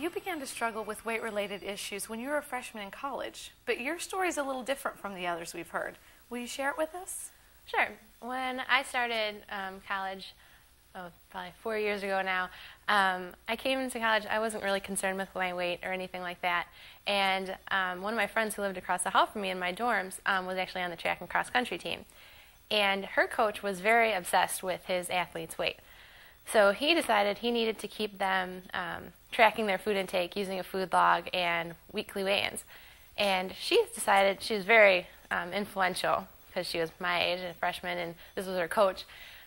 You began to struggle with weight-related issues when you were a freshman in college, but your story is a little different from the others we've heard. Will you share it with us? Sure. When I started college, probably 4 years ago now, I came into college. I wasn't really concerned with my weight or anything like that. And one of my friends who lived across the hall from me in my dorms was actually on the track and cross country team. And her coach was very obsessed with his athletes' weight. So he decided he needed to keep them tracking their food intake using a food log and weekly weigh-ins. And she decided, she was very influential because she was my age and a freshman, and this was her coach.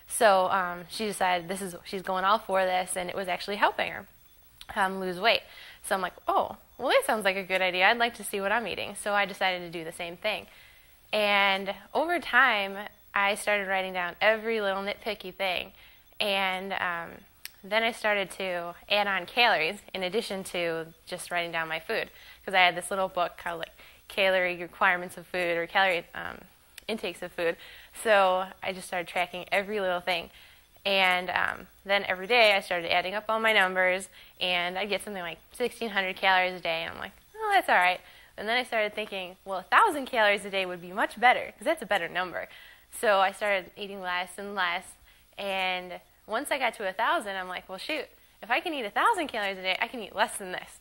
So she decided she's going all for this, and it was actually helping her lose weight. So I'm like, oh, well, that sounds like a good idea. I'd like to see what I'm eating. So I decided to do the same thing. And over time, I started writing down every little nitpicky thing. And then I started to add on calories in addition to just writing down my food. Because I had this little book called like Calorie Requirements of Food or Calorie Intakes of Food. So I just started tracking every little thing. And then every day I started adding up all my numbers, and I'd get something like 1,600 calories a day. And I'm like, oh, that's all right. And then I started thinking, well, 1,000 calories a day would be much better, because that's a better number. So I started eating less and less. And once I got to 1,000, I'm like, well, shoot, if I can eat 1,000 calories a day, I can eat less than this.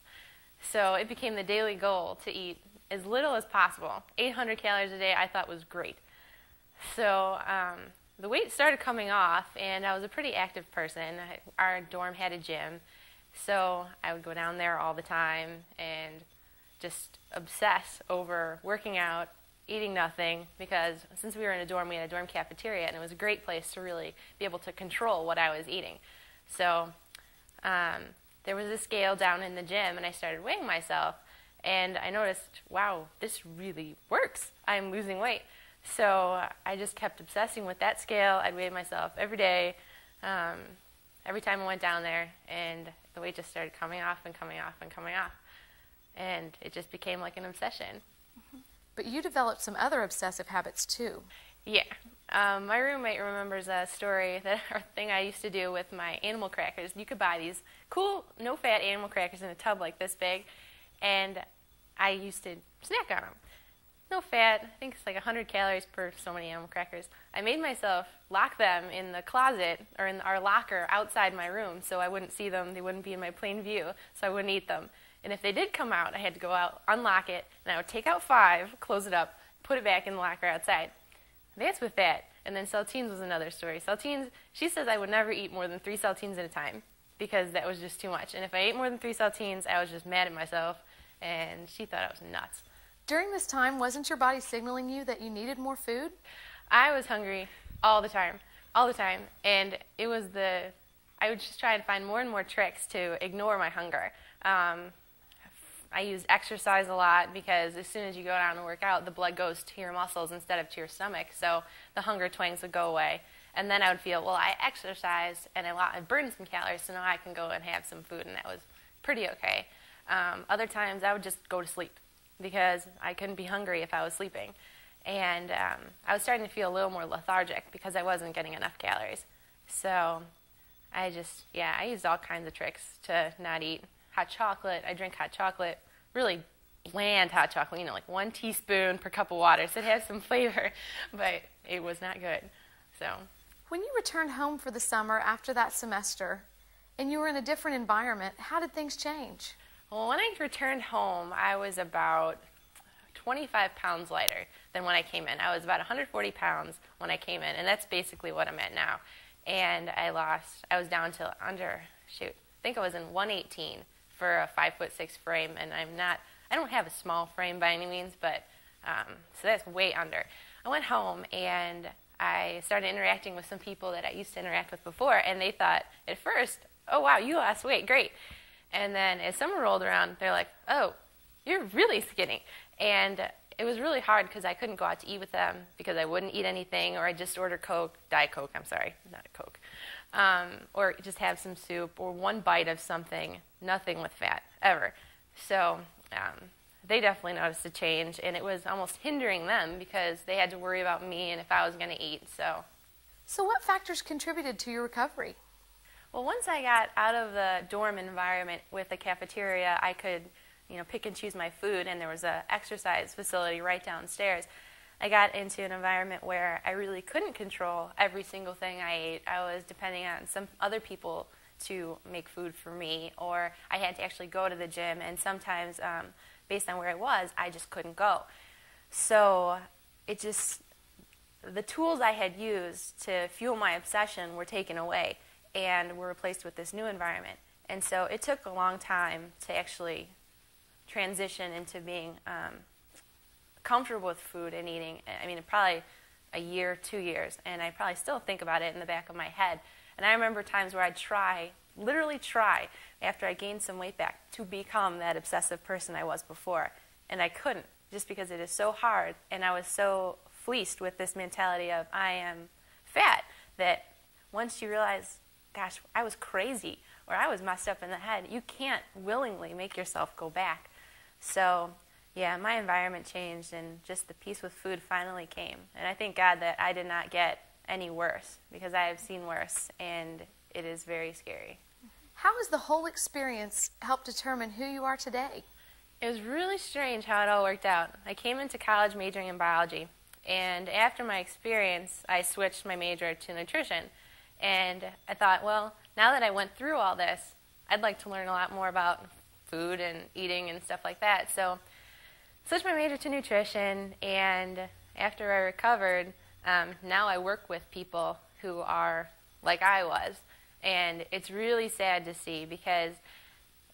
So it became the daily goal to eat as little as possible. 800 calories a day I thought was great. So the weight started coming off, and I was a pretty active person. Our dorm had a gym, so I would go down there all the time and just obsess over working out, eating nothing, because since we were in a dorm, we had a dorm cafeteria, and it was a great place to really be able to control what I was eating. So there was a scale down in the gym, and I started weighing myself, and I noticed, wow, this really works. I'm losing weight. So I just kept obsessing with that scale. I'd weigh myself every day, every time I went down there, and the weight just started coming off and coming off and coming off. And it just became like an obsession. Mm-hmm. But you developed some other obsessive habits too. Yeah. My roommate remembers a story, or thing I used to do with my animal crackers. You could buy these cool, no-fat animal crackers in a tub like this big, and I used to snack on them. No fat, I think it's like 100 calories per so many animal crackers. I made myself lock them in the closet or in our locker outside my room so I wouldn't see them, they wouldn't be in my plain view, so I wouldn't eat them. And if they did come out, I had to go out, unlock it, and I would take out 5, close it up, put it back in the locker outside. That's with that. And then saltines was another story. Saltines, she says I would never eat more than 3 saltines at a time because that was just too much. And if I ate more than 3 saltines, I was just mad at myself, and she thought I was nuts. During this time, wasn't your body signaling you that you needed more food? I was hungry all the time, and I would just try and find more and more tricks to ignore my hunger. I used exercise a lot because as soon as you go down and work out, the blood goes to your muscles instead of to your stomach, so the hunger twangs would go away. And then I would feel, well, I exercised and I burned some calories, so now I can go and have some food, and that was pretty okay. Other times I would just go to sleep because I couldn't be hungry if I was sleeping. And I was starting to feel a little more lethargic because I wasn't getting enough calories. So I used all kinds of tricks to not eat. Hot chocolate, I drink hot chocolate, really bland hot chocolate, like 1 teaspoon per cup of water, so it had some flavor, but it was not good. So when you returned home for the summer after that semester, and you were in a different environment, how did things change? Well, when I returned home, I was about 25 pounds lighter than when I came in. I was about 140 pounds when I came in, and that's basically what I'm at now. And I was down to I think I was in 118 for a 5'6" frame, and I don't have a small frame by any means, but so that's way under. I went home and I started interacting with some people that I used to interact with before, and they thought at first, oh wow, you lost weight, great. And then as summer rolled around, they're like, oh, you're really skinny. And it was really hard because I couldn't go out to eat with them because I wouldn't eat anything, or I'd just order Diet Coke, I'm sorry, not a Coke. Or just have some soup or 1 bite of something, nothing with fat, ever. So they definitely noticed a change, and it was almost hindering them because they had to worry about me and if I was going to eat. So what factors contributed to your recovery? Well, once I got out of the dorm environment with the cafeteria, I could, pick and choose my food, and there was an exercise facility right downstairs. I got into an environment where I really couldn't control every single thing I ate. I was depending on some other people to make food for me, or I had to actually go to the gym, and sometimes, based on where I was, I just couldn't go. So the tools I had used to fuel my obsession were taken away and were replaced with this new environment. And so it took a long time to actually transition into being comfortable with food and eating. I mean, probably a year, 2 years, and I probably still think about it in the back of my head. And I remember times where I'd literally try, after I gained some weight back, to become that obsessive person I was before. And I couldn't, just because it is so hard, and I was so fleeced with this mentality of I am fat, that once you realize, gosh, I was crazy, or I was messed up in the head, you can't willingly make yourself go back. So, yeah, my environment changed, and just the peace with food finally came. And I thank God that I did not get any worse, because I have seen worse, and it is very scary. How has the whole experience helped determine who you are today? It was really strange how it all worked out. I came into college majoring in biology, and after my experience, I switched my major to nutrition. And I thought, well, now that I went through all this, I'd like to learn a lot more about food and eating and stuff like that. So switched my major to nutrition, and after I recovered, now I work with people who are like I was. And it's really sad to see, because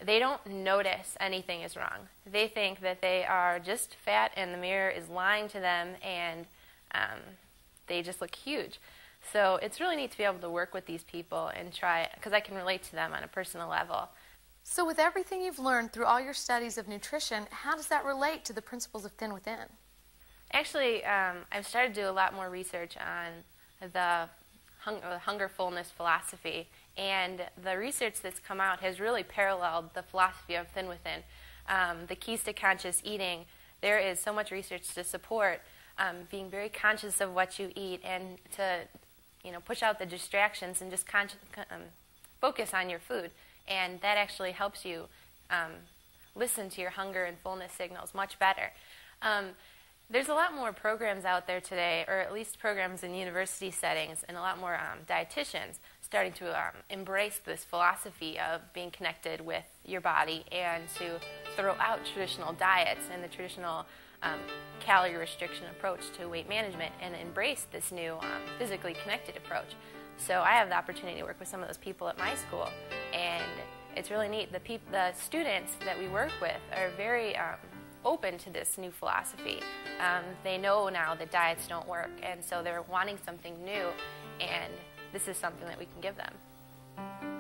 they don't notice anything is wrong. They think that they are just fat and the mirror is lying to them, and they just look huge. So it's really neat to be able to work with these people and try, because I can relate to them on a personal level. So with everything you've learned through all your studies of nutrition, how does that relate to the principles of Thin Within? Actually, I've started to do a lot more research on the hunger fullness philosophy, and the research that's come out has really paralleled the philosophy of Thin Within. The keys to conscious eating, there is so much research to support being very conscious of what you eat, and to push out the distractions and just focus on your food. And that actually helps you listen to your hunger and fullness signals much better. There's a lot more programs out there today, or at least programs in university settings, and a lot more dietitians starting to embrace this philosophy of being connected with your body, and to throw out traditional diets and the traditional calorie restriction approach to weight management, and embrace this new physically connected approach. So I have the opportunity to work with some of those people at my school, and it's really neat. The students that we work with are very open to this new philosophy. They know now that diets don't work, and so they're wanting something new, and this is something that we can give them.